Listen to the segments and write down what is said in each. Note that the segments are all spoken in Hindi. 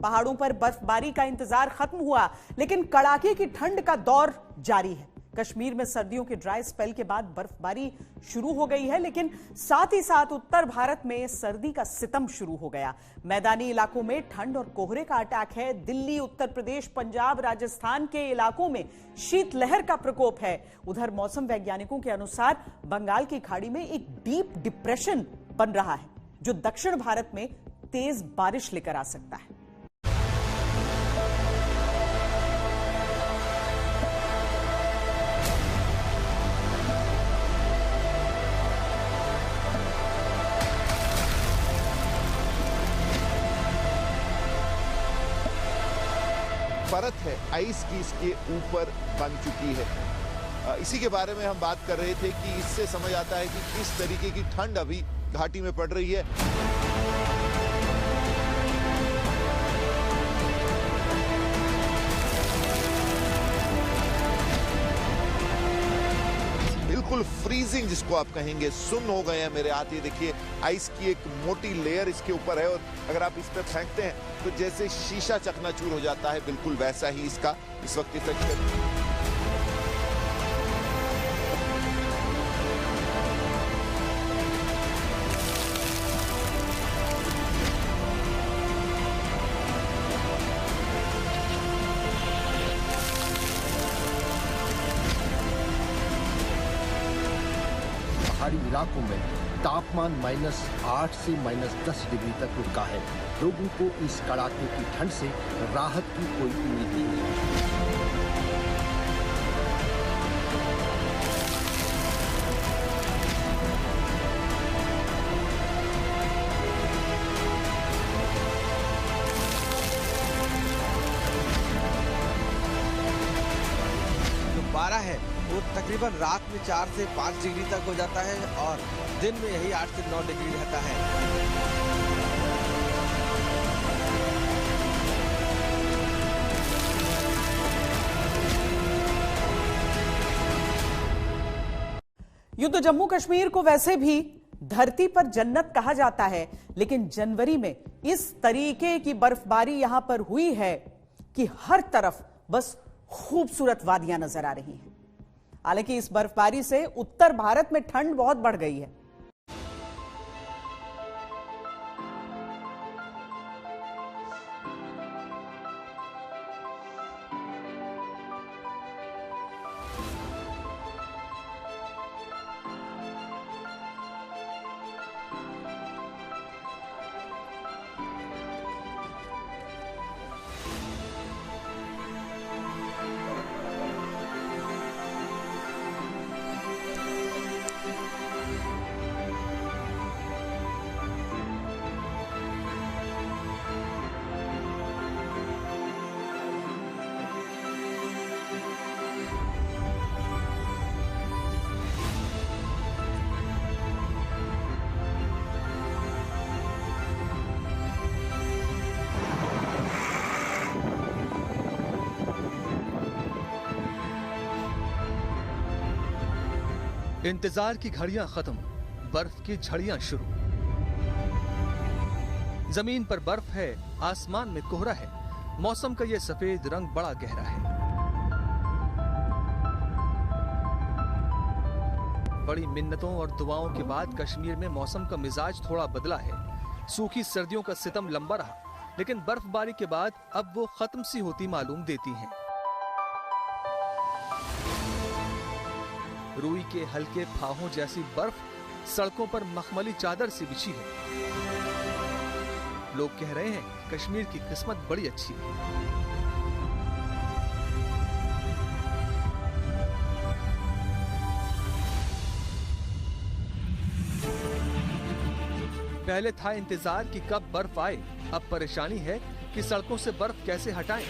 पहाड़ों पर बर्फबारी का इंतजार खत्म हुआ, लेकिन कड़ाके की ठंड का दौर जारी है। कश्मीर में सर्दियों के ड्राई स्पेल के बाद बर्फबारी शुरू हो गई है, लेकिन साथ ही साथ उत्तर भारत में सर्दी का सितम शुरू हो गया। मैदानी इलाकों में ठंड और कोहरे का अटैक है। दिल्ली, उत्तर प्रदेश, पंजाब, राजस्थान के इलाकों में शीतलहर का प्रकोप है। उधर मौसम वैज्ञानिकों के अनुसार बंगाल की खाड़ी में एक डीप डिप्रेशन बन रहा है, जो दक्षिण भारत में तेज बारिश लेकर आ सकता है। परत है आइस की इसके ऊपर बन चुकी है। इसी के बारे में हम बात कर रहे थे कि इससे समझ आता है कि किस तरीके की ठंड अभी घाटी में पड़ रही है। बिल्कुल फ्रीजिंग जिसको आप कहेंगे, सुन्न हो गए हैं मेरे हाथ। ये देखिए आइस की एक मोटी लेयर इसके ऊपर है और अगर आप इस पे फेंकते हैं तो जैसे शीशा चकनाचूर हो जाता है, बिल्कुल वैसा ही इसका इस वक्त इफेक्ट है। पहाड़ी इलाकों में तापमान -8 से -10 डिग्री तक रुका है। लोगों को इस कड़ाके की ठंड से राहत की कोई उम्मीद नहीं है। जो पारा है वो तकरीबन रात में 4 से 5 डिग्री तक हो जाता है और दिन में यही 8 से 9 डिग्री रहता है। यूं तो जम्मू कश्मीर को वैसे भी धरती पर जन्नत कहा जाता है, लेकिन जनवरी में इस तरीके की बर्फबारी यहां पर हुई है कि हर तरफ बस खूबसूरत वादियां नजर आ रही हैं। हालांकि इस बर्फबारी से उत्तर भारत में ठंड बहुत बढ़ गई है। इंतजार की घड़ियां खत्म, बर्फ की झड़ियां शुरू। जमीन पर बर्फ है, आसमान में कोहरा है। मौसम का ये सफेद रंग बड़ा गहरा है। बड़ी मिन्नतों और दुआओं के बाद कश्मीर में मौसम का मिजाज थोड़ा बदला है। सूखी सर्दियों का सितम लंबा रहा, लेकिन बर्फबारी के बाद अब वो खत्म सी होती मालूम देती हैं। रुई के हल्के फाहों जैसी बर्फ सड़कों पर मखमली चादर से बिछी है। लोग कह रहे हैं कश्मीर की किस्मत बड़ी अच्छी है। पहले था इंतजार कि कब बर्फ आए, अब परेशानी है कि सड़कों से बर्फ कैसे हटाएं।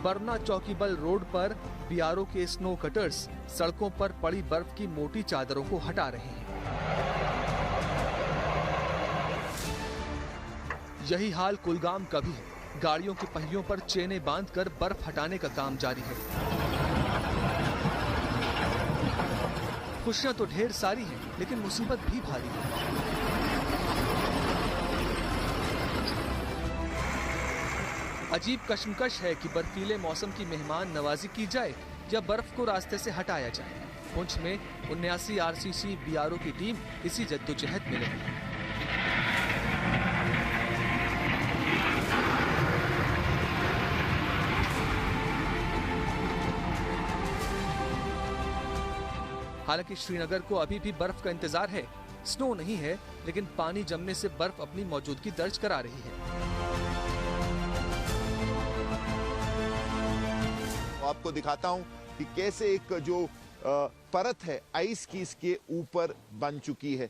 बरना चौकीबल रोड पर बीआरओ के स्नो कटर्स सड़कों पर पड़ी बर्फ की मोटी चादरों को हटा रहे हैं। यही हाल कुलगाम का भी है। गाड़ियों के पहियों पर चेने बांधकर बर्फ हटाने का काम जारी है। खुशियां तो ढेर सारी हैं, लेकिन मुसीबत भी भारी है। अजीब कश्मकश है कि बर्फीले मौसम की मेहमान नवाजी की जाए या बर्फ को रास्ते से हटाया जाए। पुंछ में 79 आरसीसी बीआरओ की टीम इसी जद्दोजहद में लगी है। हालांकि श्रीनगर को अभी भी बर्फ का इंतजार है। स्नो नहीं है, लेकिन पानी जमने से बर्फ अपनी मौजूदगी दर्ज करा रही है। आपको दिखाता हूं कि कैसे एक जो परत है आइस की इसके ऊपर बन चुकी है।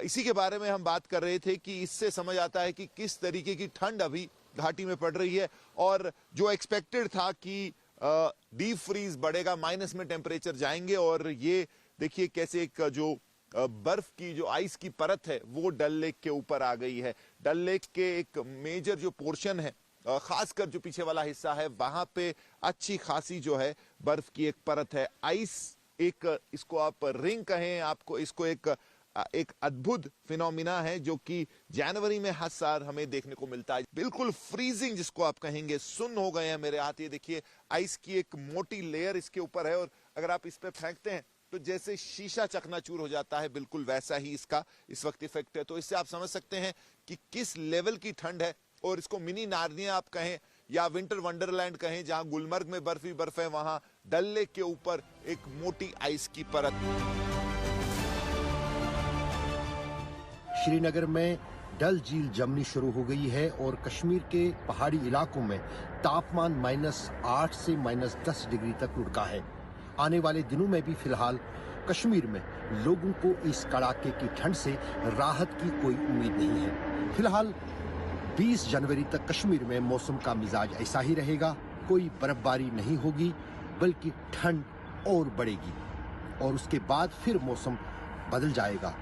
इसी के बारे में हम बात कर रहे थे कि इससे समझ आता है कि किस तरीके की ठंड अभी घाटी में पड़ रही है। और जो एक्सपेक्टेड था कि डीप फ्रीज बढ़ेगा, माइनस में टेम्परेचर जाएंगे, और ये देखिए कैसे एक जो बर्फ की जो आइस की परत है वो डल लेक के ऊपर आ गई है। डल लेक के एक मेजर जो पोर्शन है, खासकर जो पीछे वाला हिस्सा है, वहां पे अच्छी खासी जो है बर्फ की एक परत है। आइस एक, इसको आप रिंग कहें, आपको इसको एक अद्भुत फिनोमिना है जो कि जनवरी में हर साल हमें देखने को मिलता है। बिल्कुल फ्रीजिंग जिसको आप कहेंगे, सुन्न हो गए हैं मेरे हाथ। ये देखिए आइस की एक मोटी लेयर इसके ऊपर है, और अगर आप इस पे फेंकते हैं तो जैसे शीशा चकनाचूर हो जाता है, बिल्कुल वैसा ही इसका इस वक्त इफेक्ट है। तो इससे आप समझ सकते हैं कि किस लेवल की ठंड है। और इसको मिनी नार्निया आप कहें या विंटर वंडरलैंड कहें, जहां गुलमर्ग में बर्फ ही बर्फ है, वहां डल लेक के ऊपर एक मोटी आइस की परत। श्रीनगर में डल झील जमनी शुरू हो गई है और कश्मीर के पहाड़ी इलाकों में तापमान -8 से -10 डिग्री तक लुढ़का है। आने वाले दिनों में भी फिलहाल कश्मीर में लोगों को इस कड़ाके की ठंड से राहत की कोई उम्मीद नहीं है। फिलहाल 20 जनवरी तक कश्मीर में मौसम का मिजाज ऐसा ही रहेगा। कोई बर्फबारी नहीं होगी, बल्कि ठंड और बढ़ेगी और उसके बाद फिर मौसम बदल जाएगा।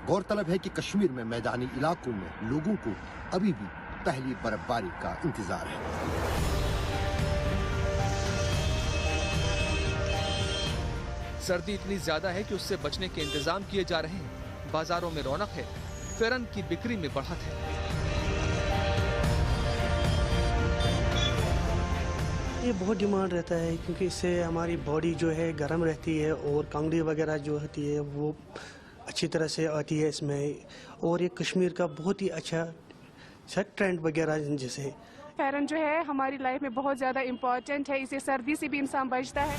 गौरतलब है कि कश्मीर में मैदानी इलाकों में लोगों को अभी भी पहली बर्फबारी का इंतजार है। सर्दी इतनी ज्यादा है कि उससे बचने के इंतजाम किए जा रहे हैं। बाजारों में रौनक है, फेरन की बिक्री में बढ़त है। ये बहुत डिमांड रहता है क्योंकि इससे हमारी बॉडी जो है गर्म रहती है और कांगड़ी वगैरह जो होती है वो अच्छी तरह से आती है इसमें। और ये कश्मीर का बहुत ही अच्छा ट्रेंड वगैरह जैसे फेरन जो है हमारी लाइफ में बहुत ज़्यादा इम्पोर्टेंट है। इसे सर्दी से भी इंसान बचता है।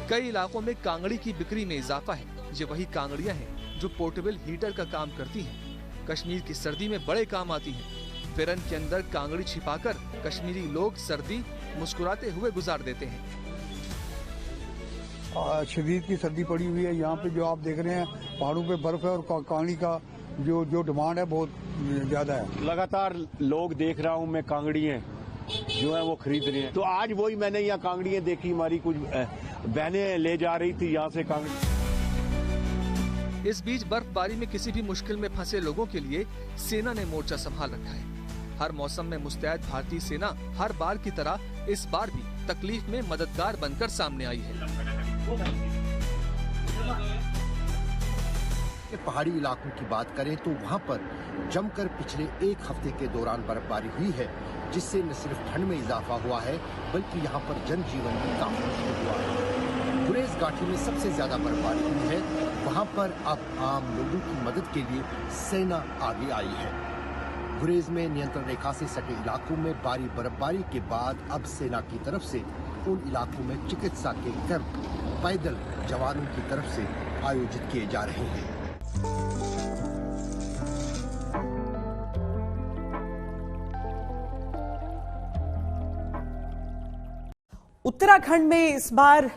कई इलाकों में कांगड़ी की बिक्री में इजाफा है। ये वही कांगड़ियां हैं जो पोर्टेबल हीटर का काम करती हैं। कश्मीर की सर्दी में बड़े काम आती हैं। फेरन के अंदर कांगड़ी छिपाकर कश्मीरी लोग सर्दी मुस्कुराते हुए गुजार देते हैं। शदीद की सर्दी पड़ी हुई है। यहाँ पे जो आप देख रहे हैं पहाड़ों पे बर्फ है और कांगड़ी का जो डिमांड है बहुत ज्यादा है। लगातार लोग देख रहा हूँ मैं, कांगड़ियाँ जो है वो खरीद रहे हैं। तो आज वही मैंने यहाँ कांगड़ियाँ देखी, हमारी कुछ बहनें ले जा रही थी यहाँ से कांगड़ी। इस बीच बर्फबारी में किसी भी मुश्किल में फंसे लोगों के लिए सेना ने मोर्चा संभाल रखा है। हर मौसम में मुस्तैद भारतीय सेना हर बार की तरह इस बार भी तकलीफ में मददगार बनकर सामने आई है। पहाड़ी इलाकों की बात करें तो वहां पर जमकर पिछले एक हफ्ते के दौरान बर्फबारी हुई है, जिससे न सिर्फ ठंड में इजाफा हुआ है बल्कि यहां पर जनजीवन भी काफी मुश्किल हुआ है। गुरेज घाटी में सबसे ज्यादा बर्फबारी हुई है। वहां पर अब आम लोगों की मदद के लिए सेना आगे आई है। गुरेज में नियंत्रण रेखा से सटे इलाकों में भारी बर्फबारी के बाद अब सेना की तरफ से उन इलाकों में चिकित्सा के कैंप पैदल जवानों की तरफ से आयोजित किए जा रहे हैं। उत्तराखंड में इस बार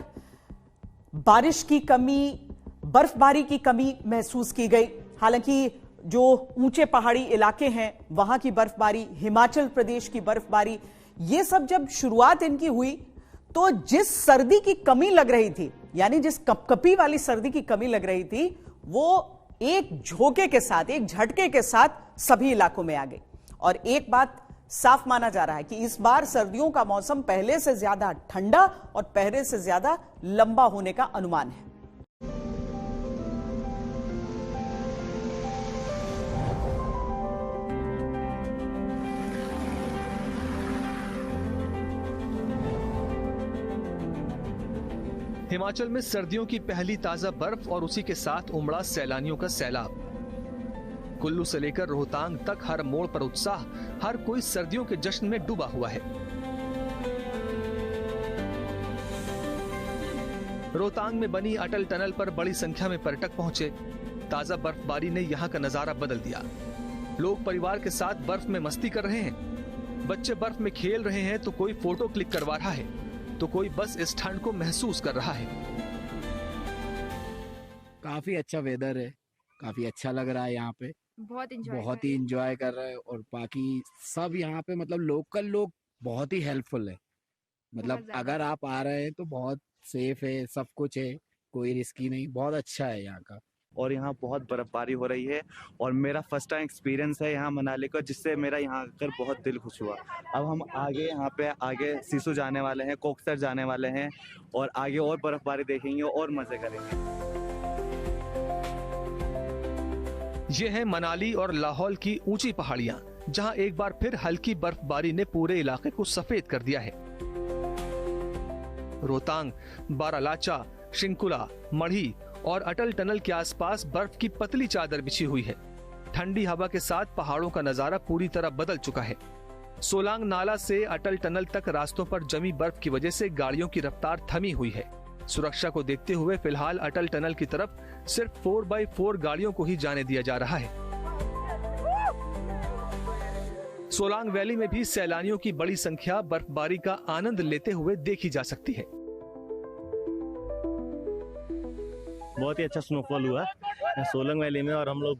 बारिश की कमी, बर्फबारी की कमी महसूस की गई। हालांकि जो ऊंचे पहाड़ी इलाके हैं वहां की बर्फबारी, हिमाचल प्रदेश की बर्फबारी, ये सब जब शुरुआत इनकी हुई तो जिस सर्दी की कमी लग रही थी, यानी जिस कपकपी वाली सर्दी की कमी लग रही थी, वो एक झोंके के साथ, एक झटके के साथ सभी इलाकों में आ गई। और एक बात साफ माना जा रहा है कि इस बार सर्दियों का मौसम पहले से ज्यादा ठंडा और पहले से ज्यादा लंबा होने का अनुमान है। हिमाचल में सर्दियों की पहली ताजा बर्फ और उसी के साथ उमड़ा सैलानियों का सैलाब। कुल्लू से लेकर रोहतांग तक हर मोड़ पर उत्साह, हर कोई सर्दियों के जश्न में डूबा हुआ है। रोहतांग में बनी अटल टनल पर बड़ी संख्या में पर्यटक पहुंचे। ताजा बर्फबारी ने यहां का नजारा बदल दिया। लोग परिवार के साथ बर्फ में मस्ती कर रहे हैं। बच्चे बर्फ में खेल रहे हैं तो कोई फोटो क्लिक करवा रहा है तो कोई बस इस ठंड को महसूस कर रहा है। काफी अच्छा वेदर है, काफी अच्छा लग रहा है यहाँ पे, बहुत ही इंजॉय कर रहे हैं। और बाकी सब यहाँ पे मतलब लोकल लोग बहुत ही हेल्पफुल है। मतलब अगर आप आ रहे हैं तो बहुत सेफ है, सब कुछ है, कोई रिस्की नहीं, बहुत अच्छा है यहाँ का। और यहाँ बहुत बर्फबारी हो रही है और मेरा फर्स्ट टाइम एक्सपीरियंस है यहाँ मनाली का, जिससे मेरा यहाँ आकर बहुत दिल खुश हुआ। अब हम यहाँ पे आगे सिसु जाने वाले हैं, कोकसर जाने वाले हैं और आगे और बर्फबारी देखेंगे और मजे करेंगे। ये है मनाली और लाहौल की ऊंची पहाड़ियां, जहां एक बार फिर हल्की बर्फबारी ने पूरे इलाके को सफेद कर दिया है। रोहतांग, बारालाचा, शिंकुला, मढ़ी और अटल टनल के आसपास बर्फ की पतली चादर बिछी हुई है। ठंडी हवा के साथ पहाड़ों का नजारा पूरी तरह बदल चुका है। सोलांग नाला से अटल टनल तक रास्तों पर जमी बर्फ की वजह से गाड़ियों की रफ्तार थमी हुई है। सुरक्षा को देखते हुए फिलहाल अटल टनल की तरफ सिर्फ 4x4 गाड़ियों को ही जाने दिया जा रहा है। सोलांग वैली में भी सैलानियों की बड़ी संख्या बर्फबारी का आनंद लेते हुए देखी जा सकती है। बहुत ही अच्छा स्नोफॉल हुआ सोलंग वैली में और हम लोग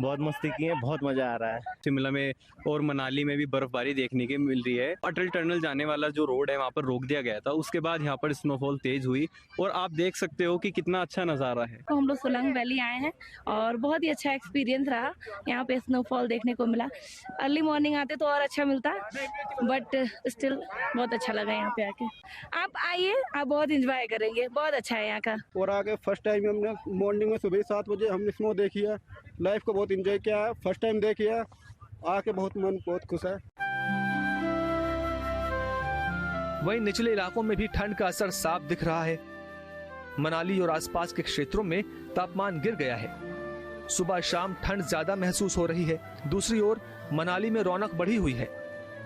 बहुत मस्ती की है, बहुत मजा आ रहा है। शिमला में और मनाली में भी बर्फबारी देखने की मिल रही है। अटल टनल जाने वाला जो रोड है वहाँ पर रोक दिया गया था, उसके बाद यहाँ पर स्नोफॉल तेज हुई और आप देख सकते हो कि कितना अच्छा नज़ारा है। हम लोग सोलंग वैली आए हैं और बहुत ही अच्छा एक्सपीरियंस रहा। यहाँ पे स्नोफॉल देखने को मिला। अर्ली मॉर्निंग आते तो और अच्छा मिलता, बट स्टिल बहुत अच्छा लगा यहाँ पे आके। आप आइए, आप बहुत इंजॉय करेंगे, बहुत अच्छा है यहाँ का। और आगे फर्स्ट टाइम हमने मॉर्निंग में सुबह 7 बजे हमने स्नो देखी है, लाइफ को बहुत एंजॉय किया है, फर्स्ट टाइम देखी है, आके बहुत मन बहुत खुश है। वहीं निचले इलाकों में भी ठंड का असर साफ दिख रहा है। मनाली और आसपास के क्षेत्रों में तापमान गिर गया है। सुबह शाम ठंड ज्यादा महसूस हो रही है। दूसरी ओर मनाली में रौनक बढ़ी हुई है।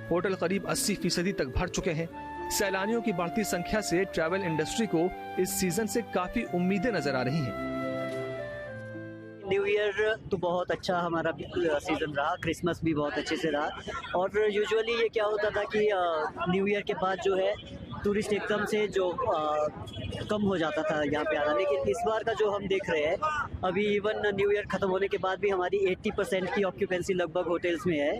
होटल करीब 80% तक भर चुके हैं। सैलानियों की बढ़ती संख्या से ट्रैवल इंडस्ट्री को इस सीजन से काफी उम्मीदें नजर आ रही हैं। न्यू ईयर तो बहुत अच्छा हमारा सीजन रहा, क्रिसमस भी बहुत अच्छे से रहा। और यूजुअली ये क्या होता था कि न्यू ईयर के बाद जो है टूरिस्ट एकदम से जो कम हो जाता था यहाँ पे आना, लेकिन इस बार का जो हम देख रहे हैं अभी इवन न्यू ईयर खत्म होने के बाद भी हमारी 80% की ऑक्यूपेंसी लगभग होटल्स में है।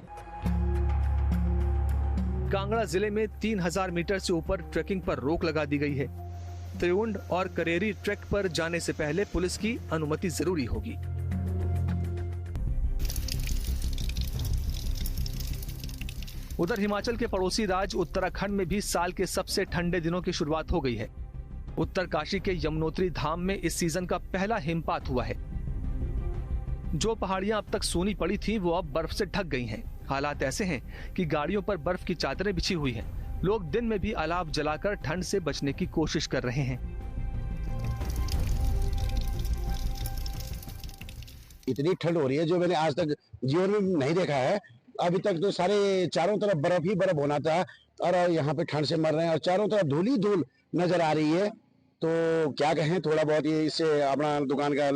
कांगड़ा जिले में 3000 मीटर से ऊपर ट्रैकिंग पर रोक लगा दी गई है। त्रिउंड और करेरी ट्रैक पर जाने से पहले पुलिस की अनुमति जरूरी होगी। उधर हिमाचल के पड़ोसी राज्य उत्तराखंड में भी साल के सबसे ठंडे दिनों की शुरुआत हो गई है। उत्तरकाशी के यमुनोत्री धाम में इस सीजन का पहला हिमपात हुआ है। जो पहाड़ियां अब तक सूनी पड़ी थीं, वो अब बर्फ से ढक गई हैं। हालात ऐसे हैं कि गाड़ियों पर बर्फ की चादरें बिछी हुई हैं। लोग दिन में भी अलाव जलाकर ठंड से बचने की कोशिश कर रहे हैं। इतनी ठंड हो रही है जो मैंने आज तक जीवन में नहीं देखा है। अभी तक तो सारे चारों तरफ बर्फ ही बर्फ होना था और यहाँ पे ठंड से मर रहे हैं और चारों तरफ धूल ही धूल नजर आ रही है। तो क्या कहें, थोड़ा बहुत ये इससे अपना दुकान का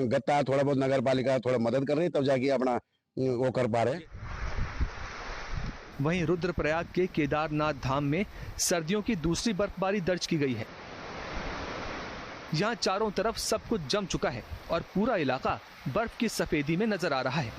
गत्ता, थोड़ा बहुत नगर पालिका थोड़ा मदद कर रही है, तब जाके अपना वो कर पा रहे हैं। वहीं रुद्रप्रयाग के केदारनाथ धाम में सर्दियों की दूसरी बर्फबारी दर्ज की गई है। यहाँ चारों तरफ सब कुछ जम चुका है और पूरा इलाका बर्फ की सफेदी में नजर आ रहा है।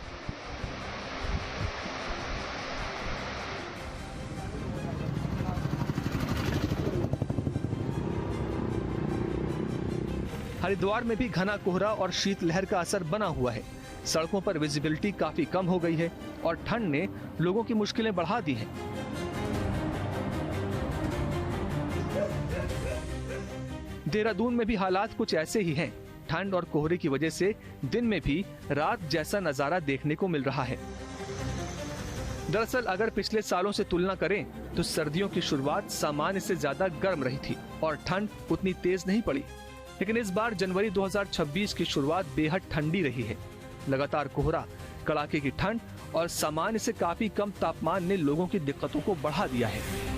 हरिद्वार में भी घना कोहरा और शीतलहर का असर बना हुआ है। सड़कों पर विजिबिलिटी काफी कम हो गई है और ठंड ने लोगों की मुश्किलें बढ़ा दी हैं। देहरादून में भी हालात कुछ ऐसे ही हैं। ठंड और कोहरे की वजह से दिन में भी रात जैसा नजारा देखने को मिल रहा है। दरअसल अगर पिछले सालों से तुलना करें तो सर्दियों की शुरुआत सामान्य से ज्यादा गर्म रही थी और ठंड उतनी तेज नहीं पड़ी। लेकिन इस बार जनवरी 2026 की शुरुआत बेहद ठंडी रही है। लगातार कोहरा, कड़ाके की ठंड और सामान्य से काफी कम तापमान ने लोगों की दिक्कतों को बढ़ा दिया है।